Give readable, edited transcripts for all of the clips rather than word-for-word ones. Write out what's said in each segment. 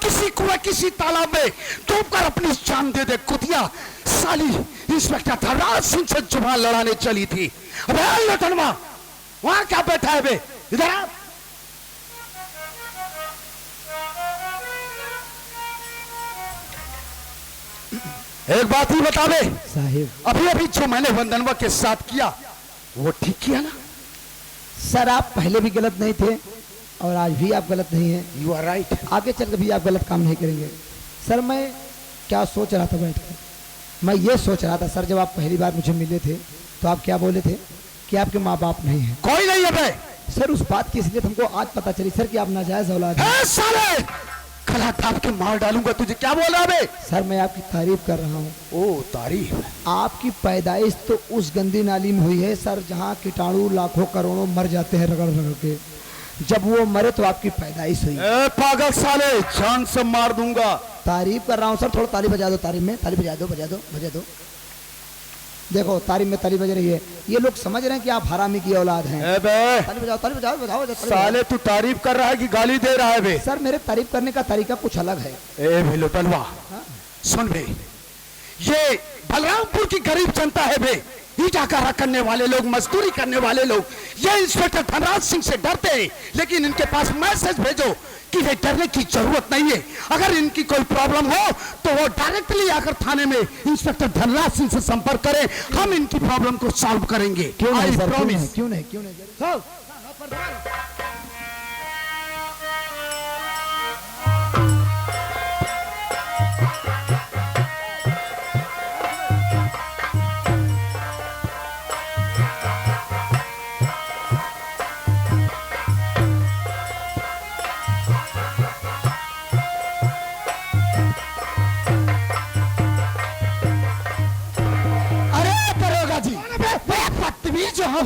किसी कुएं किसी तालाब में डूबकर अपनी जान दे दे कुतिया। साली इंस्पेक्टर धनराज सिंह से जुबान लड़ाने चली थी। अबे लटनवा, वहां क्या बैठा है बे? इधर आ। एक बात ही बता बे साहिब, अभी अभी जो मैंने वंदनवा के साथ किया वो ठीक किया ना? सर आप पहले भी गलत नहीं थे और आज भी आप गलत नहीं हैं। You are right. आगे चल के भी आप गलत काम नहीं करेंगे। सर मैं क्या सोच रहा था बैठकर, मैं ये सोच रहा था सर, जब आप पहली बार मुझे मिले थे तो आप क्या बोले थे कि आपके माँ बाप नहीं हैं। कोई नहीं है बे। सर उस बात की इसलिए हमको आज पता चली सर कि आप नाजायज औलाद हैं। साले कला थाप के मार डालूंगा तुझे। क्या बोल रहा बे? सर मैं आपकी तारीफ कर रहा हूँ। ओ तारीफ? आपकी पैदाइश तो उस गंदी नाली में हुई है सर जहाँ कीटाणु लाखों करोड़ों मर जाते हैं रगड़ रगड़ के। जब वो मरे तो आपकी पैदाइश हुई। पागल साले, जान से मार दूंगा। तारीफ कर रहा हूँ सर, थोड़ा ताली बजा दो। तारीफ में ताली बजा दो, बजा दो, बजा दो। देखो तारीफ में ताली बज रही है। ये लोग समझ रहे हैं कि आप हरामी की औलाद हैं। ताली बजाओ, ताली बजाओ, बजाओ, बजाओ। साले तू तारीफ कर रहा है कि गाली दे रहा है बे? सर मेरे तारीफ करने का तरीका कुछ अलग है। ए भिलोटनवा, सुन बे, ये बलरामपुर की गरीब जनता है बे। ईटा कारा करने वाले लोग, मजदूरी करने वाले लोग, ये इंस्पेक्टर धनराज सिंह से डरते हैं, लेकिन इनके पास मैसेज भेजो कि वे डरने की जरूरत नहीं है। अगर इनकी कोई प्रॉब्लम हो तो वो डायरेक्टली आकर थाने में इंस्पेक्टर धनराज सिंह से संपर्क करें। हम इनकी प्रॉब्लम को सॉल्व करेंगे। क्यों नहीं सर, प्रॉमिस। क्यों नहीं, क्यों नहीं।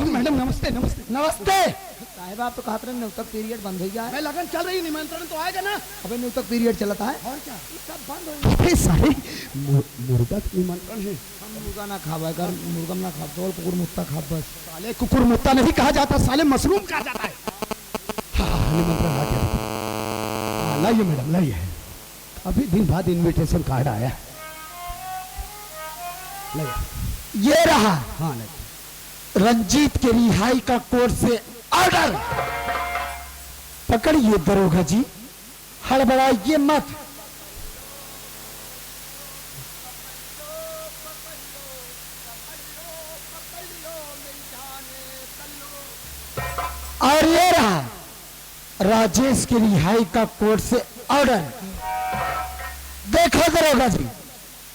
मैडम नमस्ते। नमस्ते नमस्ते साहब आप तो कहते रहे नियुक्तक पीरियड बंद हो गया है। मैं लगन चल रही, निमंत्रण तो आएगा ना। अबे नियुक्तक पीरियड चलता है और क्या सब बंद हो गया। सारे मुर्गा निमंत्रण है। हम मुर्गा ना खावा कर, मुर्गा ना खा तो कुकुर मुत्ता खा बस। साले कुकुर मुत्ता नहीं कहा जाता, साले मशरूम कहा जाता है। हाँ निमंत्रण आ गया। लाइए मैडम लाइए, अभी दिन बाद इनविटेशन कार्ड आया। लाइए, ये रहा। हाँ लाइए। रंजीत के रिहाई का कोर्ट से ऑर्डर। पकड़िए दरोगा जी, हड़बड़ाइए मत। और ये रहा राजेश की रिहाई का कोर्ट से ऑर्डर। देखो दरोगा जी,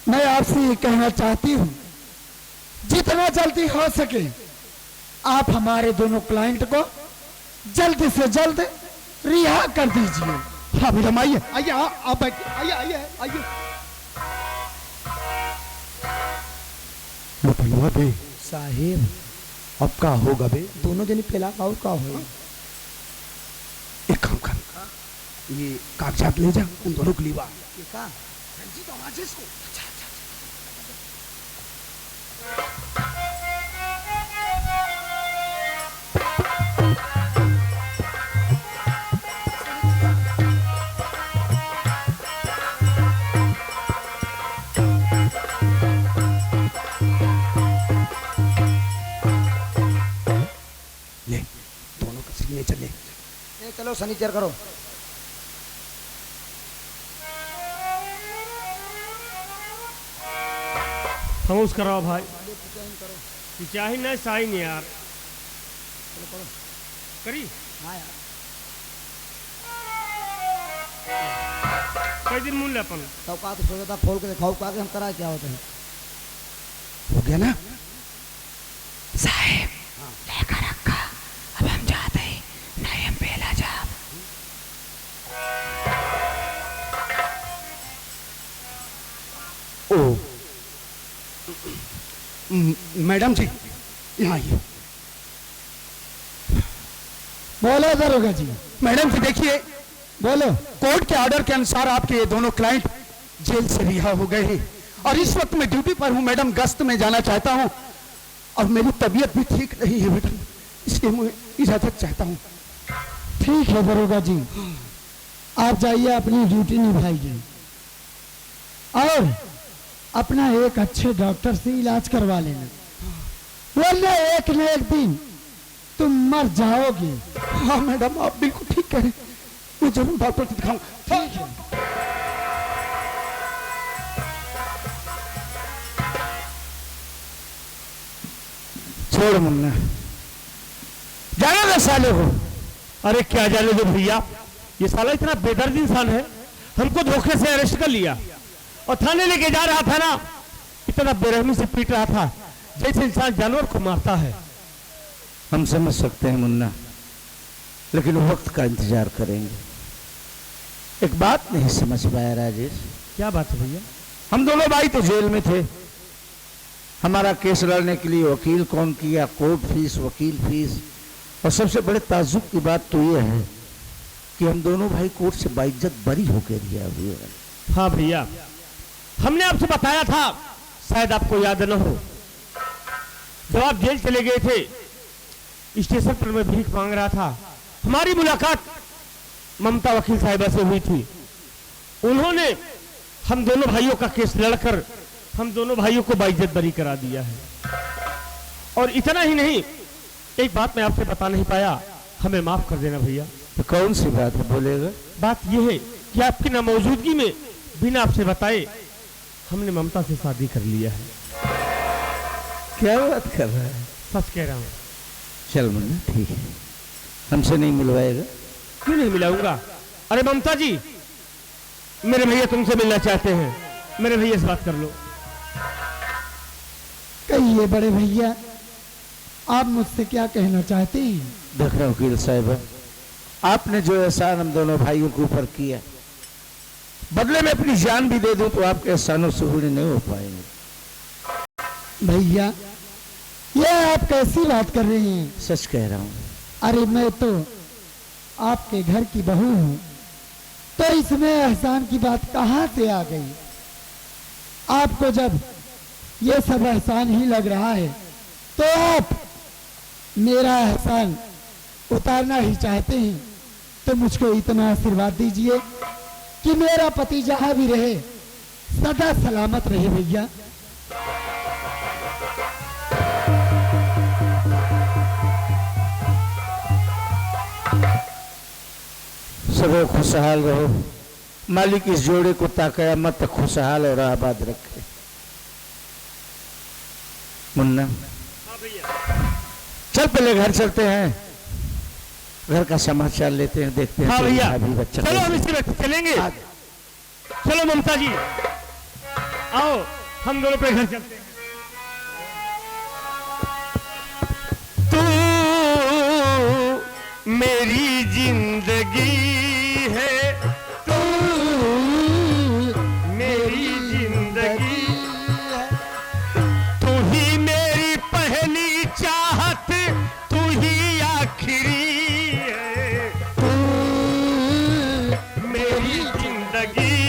मैं आपसे ये कहना चाहती हूं, जितना जल्दी हो सके आप हमारे दोनों क्लाइंट को जल्द से जल्द रिहा कर दीजिए। हाँ मैडम आइए आइए, आप बैठिए, आइए आइए आइए। लुटनवा बे साहिब अब का होगा बे? दोनों जनी फैला और का हो। एक काम कर, ये कागजात ले जा, उन दोनों को लिवा। रंजीत और राजेश को। ले दोनों का सिग्नेचर ले। चलो सनीचर करो। खामोश कराओ भाई। चाही नहीं साही नहीं यार। करी हाँ यार, कई दिन मूल्य अपन तब का तो सोचा था खोल के दिखाओ का हम कराए क्या होते हैं। हो गया ना साहेब? लेकर रखा, अब हम जाते हैं नयम पहला जाब। ओ मैडम जी यहाँ आइए। बोलो दरोगा जी। मैडम जी देखिए, बोलो। कोर्ट के ऑर्डर के अनुसार आपके ये दोनों क्लाइंट जेल से रिहा हो गए हैं और इस वक्त मैं ड्यूटी पर हूँ मैडम, गश्त में जाना चाहता हूँ और मेरी तबीयत भी ठीक नहीं है मैडम, इसलिए मैं इजाजत चाहता हूँ। ठीक है दरोगा जी, आप जाइए अपनी ड्यूटी निभाइए और अपना एक अच्छे डॉक्टर से इलाज करवा लेना, वरना एक न एक दिन तुम मर जाओगे। हाँ मैडम, आप बिल्कुल ठीक कह रहे हैं, मैं जरूर डॉक्टर को दिखाऊं। ठीक है। छोड़ मुन्ना, जाना दे साले को। अरे क्या जाने दो भैया, ये साला इतना बेदर्द इंसान है, हमको धोखे से अरेस्ट कर लिया और थाने लेके जा रहा था ना, इतना बेरहमी से पीट रहा था जैसे इंसान जानवर को मारता है। हम समझ सकते हैं मुन्ना, लेकिन वक्त का इंतजार करेंगे। एक बात नहीं समझ पाया राजेश। क्या बात है भैया? हम दोनों भाई तो जेल में थे, हमारा केस लड़ने के लिए वकील कौन किया, कोर्ट फीस, वकील फीस, और सबसे बड़े ताज्जुब की बात तो ये है कि हम दोनों भाई कोर्ट से बाइज्जत बरी होकर रिहा हुए हैं। हाँ भैया, हमने आपसे बताया था, शायद आपको याद न हो, जब आप जेल चले गए थे स्टेशन पर मैं भीख मांग रहा था, हमारी मुलाकात ममता वकील साहिबा से हुई थी। उन्होंने हम दोनों भाइयों का केस लड़कर हम दोनों भाइयों को बाइज्जत बरी करा दिया है। और इतना ही नहीं, एक बात मैं आपसे बता नहीं पाया, हमें माफ कर देना भैया। तो कौन सी बात है, बोलेगा? बात यह है कि आपकी नामौजूदगी में बिना आपसे बताए हमने ममता से शादी कर लिया है। क्या बात कर रहा है? सच कह रहा हूँ। चल मुन्ना ठीक है, हमसे नहीं मिलवाएगा? क्यों नहीं मिलाऊंगा? अरे ममता जी, मेरे भैया तुमसे मिलना चाहते हैं, मेरे भैया से बात कर लो। कहिए बड़े भैया, आप मुझसे क्या कहना चाहते हैं? देख रहे वकील साहब, आपने जो एहसान हम दोनों भाइयों के ऊपर किया, बदले में अपनी जान भी दे दूं तो आपके एहसानों से पूरे नहीं हो पाएंगे। भैया, ये आप कैसी बात कर रहे हैं? सच कह रहा हूं। अरे मैं तो आपके घर की बहू हूं, तो इसमें एहसान की बात कहां से आ गई? आपको जब ये सब एहसान ही लग रहा है तो आप मेरा एहसान उतारना ही चाहते हैं, तो मुझको इतना आशीर्वाद दीजिए कि मेरा पति जहां भी रहे सदा सलामत रहे। भैया सब खुशहाल रहो, मालिक इस जोड़े को ताक़यामत तक खुशहाल और आबाद रखे। मुन्ना चल पहले घर चलते हैं, घर का समाचार लेते हैं, देखते हैं। हाँ भैया, अभी बच्चा चलो हम इसी वक्त चलेंगे। चलो ममता जी, आओ हम दोनों पे घर चलते हैं। तू मेरी जिंदगी है, तू मेरी जिंदगी, तू ही मेरी पहली चाहत, तू ही आखिरी है, तू मेरी जिंदगी।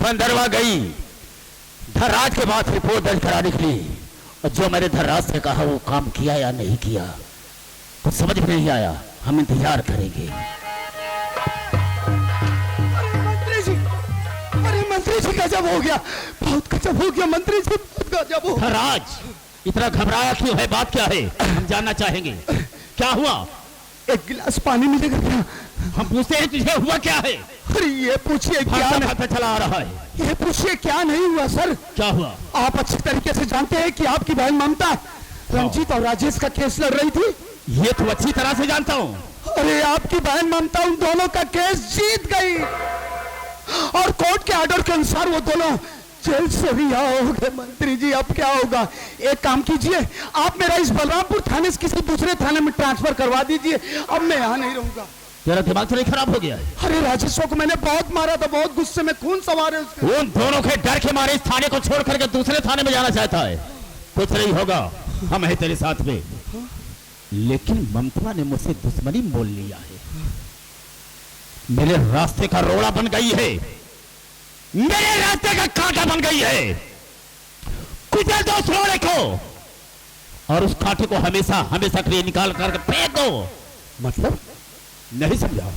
बंदरवा गई धर्राज के बाद रिपोर्ट दर्ज कराने के लिए, और जो मैंने धर्राज से कहा वो काम किया या नहीं किया कुछ समझ में नहीं आया। हम इंतजार करेंगे। मंत्री जी, अरे मंत्री जी गजब हो गया, बहुत गजब हो गया मंत्री जी, बहुत गजब हो। धर्राज इतना घबराया क्यों है, बात क्या है, हम जानना चाहेंगे। क्या हुआ? एक गिलास पानी मिलेगा क्या? हम पूछते हैं तुझे हुआ क्या है? अरे ये पूछिए क्या नहीं, पता चला आ रहा है। ये पूछिए क्या नहीं हुआ सर। क्या हुआ? आप अच्छी तरीके से जानते हैं कि आपकी बहन ममता रंजीत और राजेश का केस लड़ रही थी। ये तो अच्छी तरह से जानता हूँ। अरे आपकी बहन ममता उन दोनों का केस जीत गई और कोर्ट के ऑर्डर के अनुसार वो दोनों जेल से रिहा हो गए। मंत्री जी अब क्या होगा? एक काम कीजिए, आप मेरा इस बलरामपुर थाने से किसी दूसरे थाने में ट्रांसफर करवा दीजिए, अब मैं यहाँ नहीं रहूंगा। तेरा दिमाग तो नहीं खराब हो गया है? अरे राजेश्वर को मैंने बहुत मारा था, बहुत गुस्से में खून सवार है उसके। उन दोनों के डर के मारे इस थाने को छोड़ करके दूसरे थाने में जाना चाहता है। कुछ नहीं होगा, हम हैं तेरे साथ में। लेकिन ममता ने मुझसे दुश्मनी मोल लिया है, मेरे रास्ते का रोड़ा बन गई है, मेरे रास्ते का कांटा बन गई है। कुचल दो उस रोड़े को और उस कांटे को हमेशा हमेशा के लिए निकाल कर फेंक दो। मतलब नहीं समझा?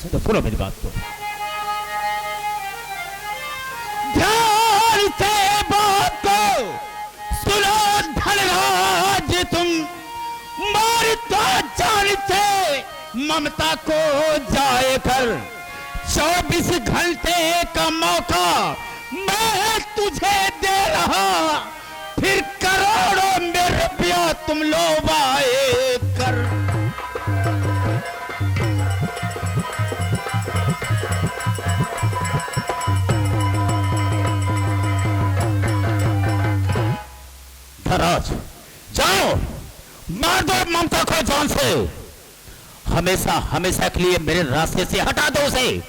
तो सुनो मेरी बात को ध्यान से, बात को सुनो धनराज, तुम मारता जान से ममता को जाए कर। 24 घंटे का मौका मैं तुझे दे रहा, फिर करोड़ों में रुपया तुम लोबाए कर। धनराज जाओ, मार दो ममता को जान से, हमेशा हमेशा के लिए मेरे रास्ते से हटा दो उसे।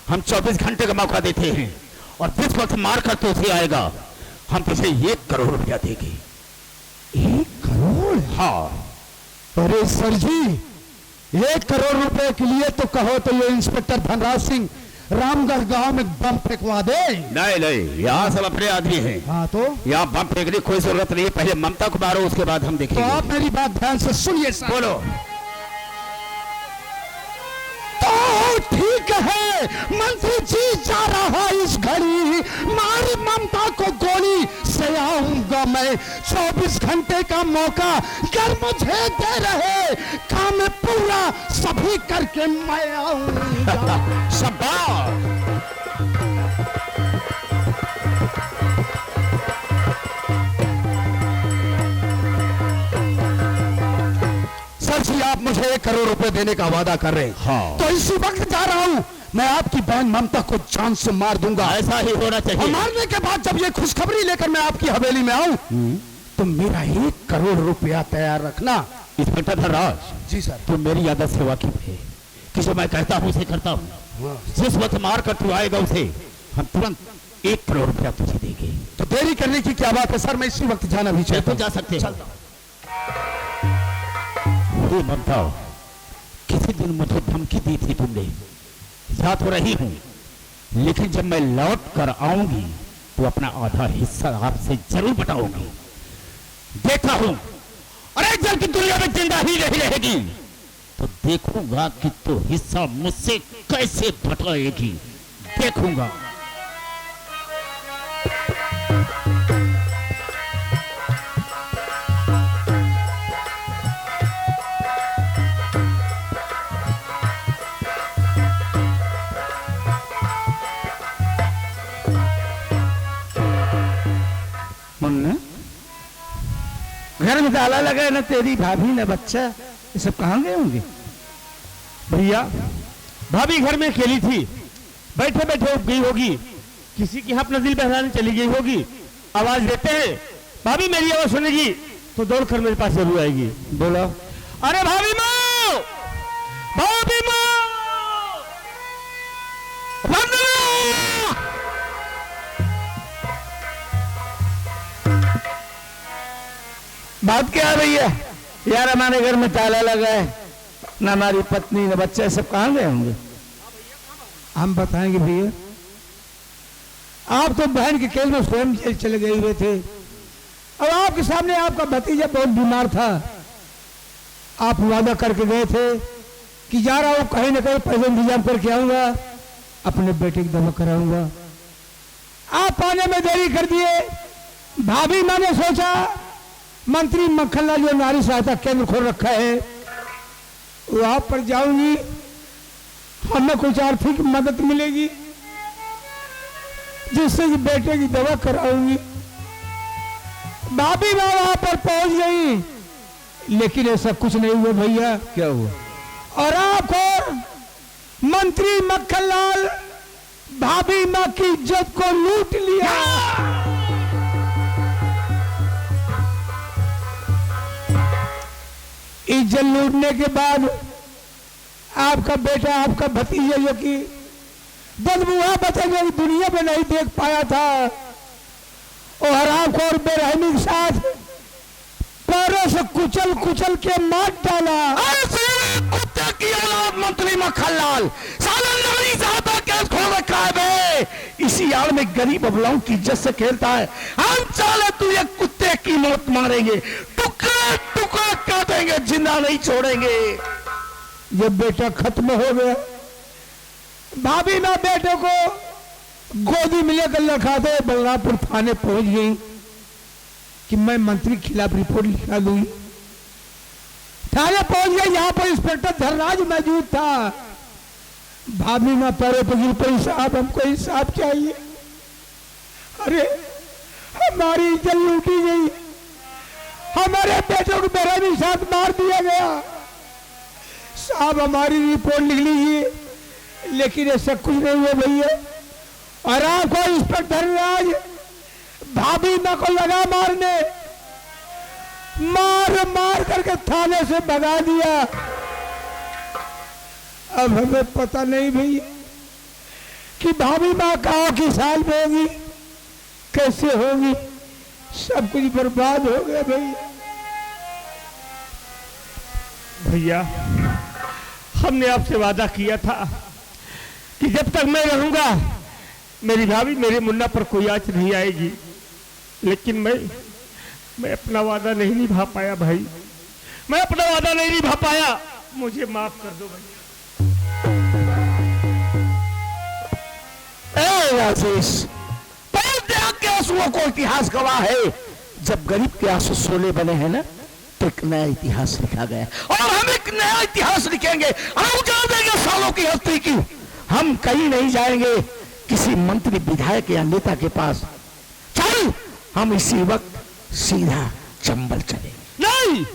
हम 24 घंटे का मौका देते हैं और जिस वक्त मार कर तो उसे आएगा, हम तुझे 1 करोड़ रुपया देंगे। 1 करोड़? हाँ। अरे सर जी, 1 करोड़ रुपए के लिए तो कहो तो ये इंस्पेक्टर धनराज सिंह रामगढ़ गांव में बम फेंकवा दे। नहीं नहीं, यहाँ सब अपने आदमी हैं। हाँ तो यहाँ बम फेंकने की कोई जरूरत नहीं है, पहले ममता को मारो, उसके बाद हम देखेंगे। तो आप मेरी बात ध्यान से सुनिए सर। बोलो। तो ठीक है, मंत्री जी जा रहा इस घड़ी, मारी ममता को गोली से आऊंगा मैं। 24 घंटे का मौका कर मुझे दे रहे, काम पूरा सभी करके मैं आऊंगा। शाबाश। सर जी, आप मुझे 1 करोड़ रुपए देने का वादा कर रहे हैं। हाँ। तो इसी वक्त जा रहा हूं, मैं आपकी बहन ममता को जान से मार दूंगा। ऐसा ही होना और चाहिए। मारने के बाद जब ये खुशखबरी लेकर मैं आपकी हवेली में आऊं, तो मेरा 1 करोड़ रुपया तैयार रखना। इंस्पेक्टर धनराज जी सर। तू मेरी आदत से वाकिफ है कि जो मैं कहता हूँ उसे करता हूँ। जिस वक्त मार कर तू आएगा उसे हम तुरंत 1 करोड़ रुपया तुझे देंगे। तो देरी करने की क्या बात है सर, मैं इसी वक्त जाना भी चाहता तो हूं। जा सकते हो। तू ममता, किसी दिन मुझे धमकी दी थी तुमने, याद तो रही हूं, लेकिन जब मैं लौट कर आऊंगी तो अपना आधा हिस्सा आपसे जरूर बटाऊंगी। देखा हूं, अरे जब की दुनिया में जिंदा ही नहीं रहेगी तो देखूंगा कि तो हिस्सा मुझसे कैसे बटाएगी, देखूंगा। मुन्ना, घर में ताला लगा है ना, तेरी भाभी ना बच्चा, ये सब कहाँ गए होंगे? भैया, भाभी घर में अकेली थी, बैठे बैठे उठ गई होगी, किसी की अपना दिल बहलाने चली गई होगी। आवाज देते हैं, भाभी मेरी आवाज सुनेगी तो दौड़कर मेरे पास जरूर आएगी। बोलो। अरे भाभी माँ, भाभी माँ, वंदना! बात क्या है भैया? यार हमारे घर में ताला लगा है, ना हमारी पत्नी ना बच्चा, सब कहाँ गए होंगे? हम बताएंगे भैया। आप तो बहन के केस में स्वयं जेल चले गए हुए थे और आपके सामने आपका भतीजा बहुत बीमार था। आप वादा करके गए थे कि जा रहा हूं, कहीं ना कहीं पैसे इंतजाम करके आऊंगा, अपने बेटे की दवा कराऊंगा। आप आने में देरी कर दिए। भाभी मैंने सोचा मंत्री मक्खनलाल जो नारी सहायता केंद्र खोल रखा है वहां पर जाऊंगी, हमें कुछ आर्थिक मदद मिलेगी जिससे कि बेटे की दवा कराऊंगी। भाभी मैं वहां पर पहुंच गई, लेकिन ऐसा कुछ नहीं हुआ भैया। क्या हुआ? और आपको मंत्री मक्खनलाल भाभी माँ की इज्जत को लूट लिया। इज्जत लूटने के बाद आपका बेटा, आपका भतीजा जो कि बदबुआ बचेगा दुनिया में नहीं देख पाया था, और हराम और बेरहमी के साथ पैरों से कुचल कुचल कुचल के मार डाला। अरे साले कुत्ते की औलाद मंत्री मक्खनलाल, साला नारी साहब केस खोल रखा है बे। इसी आड़ में गरीब अबलाओं की इज्जत से खेलता है। हम साले तुझे कुत्ते की मौत मारेंगे, टुकड़ा टुकड़ा काटेंगे, जिंदा नहीं छोड़ेंगे। जब बेटा खत्म हो गया, भाभी ना बेटे को गोदी में लेकर रखा दे बलरामपुर थाने पहुंच गई कि मैं मंत्री के खिलाफ रिपोर्ट लिखा दूंगी। थाने पहुंच गई, यहाँ पर इंस्पेक्टर धनराज मौजूद था। भाभी ना पैरों पर गिर पड़ी, साहब हमको इंसाफ चाहिए। अरे हमारी इज्जत लूटी गई, हमारे बेटों को बेरहमी साथ मार दिया गया। साहब हमारी रिपोर्ट लिख लीजिए, लेकिन ऐसा कुछ नहीं हुआ भैया। और आपको इंस्पेक्टर धनराज भाभी माँ को लगा मारने, मार मार करके थाने से भगा दिया। अब हमें पता नहीं भैया कि भाभी माँ कहाँ की साल में होगी, कैसे होगी। सब कुछ बर्बाद हो गया भैया। भैया हमने आपसे वादा किया था कि जब तक मैं रहूंगा मेरी भाभी मेरे मुन्ना पर कोई आंच नहीं आएगी, लेकिन मैं अपना वादा नहीं निभा पाया भाई, मैं अपना वादा नहीं निभा पाया। मुझे माफ कर दो भाई। आशीष, त्याग के आंसुओं को इतिहास गवाह है। जब गरीब के आंसू सोने बने हैं ना, तो एक नया इतिहास लिखा गया और हम एक नया इतिहास लिखेंगे। हम जान देंगे सालों की हस्ती की। हम कहीं नहीं जाएंगे किसी मंत्री विधायक या नेता के पास। चल हम इसी वक्त सीधा चंबल चलेंगे। नहीं,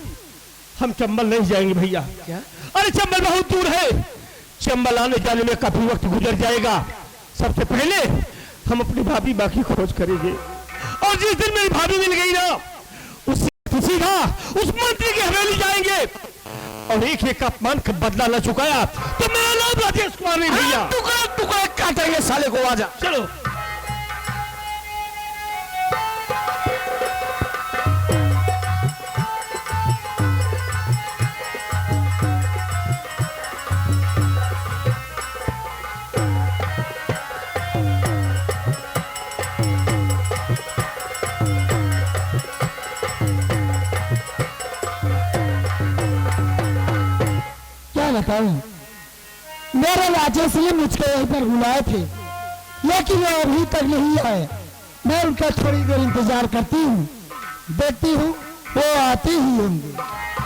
हम चंबल नहीं जाएंगे भैया। क्या? अरे चंबल बहुत दूर है, चंबल आने जाने में काफी वक्त गुजर जाएगा। सबसे पहले हम अपनी भाभी माँ की खोज करेंगे, और जिस दिन मेरी भाभी मिल गई ना, उसी सीधा उस मंत्री की हवेली जाएंगे और एक एक अपमान का बदला न चुकाया तो मेरा नाम राजेश कुमार नहीं भैया। टुकड़े टुकड़े काटेंगे साले को। आजा चलो। बताऊं, मेरे राजेश ने मुझको यहीं पर बुलाए थे, लेकिन वो अभी तक नहीं आए। मैं उनका थोड़ी देर इंतजार करती हूँ, देखती हूँ वो आते ही होंगे।